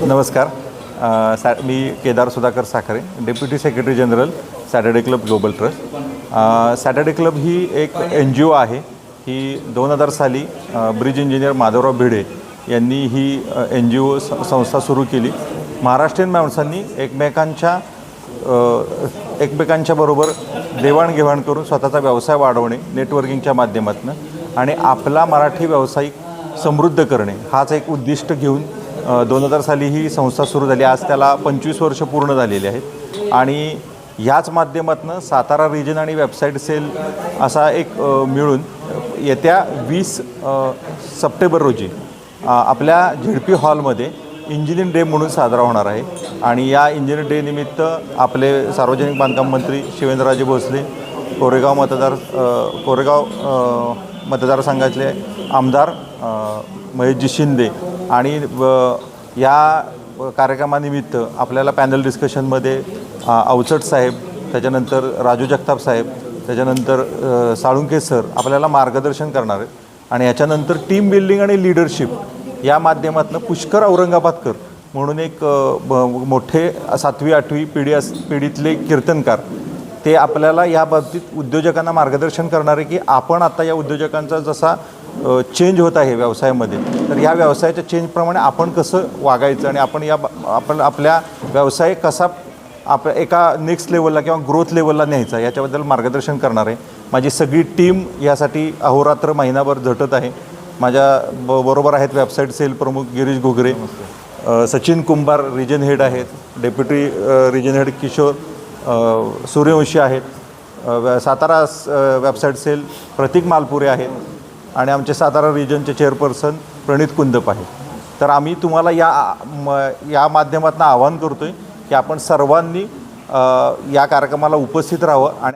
नमस्कार. मी Kedar Sudhakar Sakhare, deputy secretary general Saturday club global trust. Saturday club ही एक NGO आहे. ही 2000 साली ब्रिज इंजिनियर माधवराव भिडे यांनी ही NGO संस्था सुरू केली. महाराष्ट्रीयन माणसांनी एकमेकांच्या बरोबर देवाणघेवाण करून स्वतःचा व्यवसाय वाढवणे नेटवर्किंगच्या माध्यमातून आणि आपला मराठी व्यावसायिक समृद्ध करणे हाच एक उद्दिष्ट घेऊन 2000 साली ही संस्था सुरू झाली. आज त्याला 25 वर्ष पूर्ण झालेली आहेत आणि ह्याच माध्यमातून सातारा रिजन आणि वेबसाईट सेल असा एक मिळून येत्या 20 सप्टेंबर रोजी आपल्या ZP हॉलमध्ये इंजिनिअरिंग डे म्हणून साजरा होणार आहे. आणि या इंजिनिअरिंग डे निमित्त आपले सार्वजनिक बांधकाम मंत्री शिवेंद्रराजे भोसले, कोरेगाव मतदारसंघातले आमदार महेशजी शिंदे आणि या कार्यक्रमानिमित्त आपल्याला पॅनल डिस्कशनमध्ये अवचट साहेब, त्याच्यानंतर राजू जगताप साहेब, त्याच्यानंतर साळुंके सर आपल्याला मार्गदर्शन करणार आहेत. आणि याच्यानंतर टीम बिल्डिंग आणि लीडरशिप या माध्यमातून पुष्कर औरंगाबादकर म्हणून एक मोठे 7वी-8वी पिढीतले कीर्तनकार ते आपल्याला या बाबतीत उद्योजकांना मार्गदर्शन करणार आहे की आपण आता या उद्योजकांचा जसा चेंज होत आहे व्यवसायामध्ये, तर या व्यवसायाच्या चेंजप्रमाणे आपण कसं वागायचं आणि आपण आपल्या व्यवसाय कसा एका नेक्स्ट लेवलला किंवा ग्रोथ लेवलला न्यायचा याच्याबद्दल मार्गदर्शन करणार आहे. माझी सगळी टीम यासाठी अहोरात्र महिनाभर झटत आहे. माझ्या बरोबर आहेत वेबसाईट सेल प्रमुख गिरीश घुगरे, सचिन कुंभार रिजन हेड आहेत, deputy region head Kishor Suryavanshi आहेत, सातारा वेबसाईट सेल प्रतीक मालपुरे आहेत आणि आमचे सातारा रिजनचे चेअरपर्सन प्रणित कुंदप आहेत. तर आम्ही तुम्हाला या माध्यमातून आवाहन करतो आहे की आपण सर्वांनी या कार्यक्रमाला उपस्थित राहावं आणि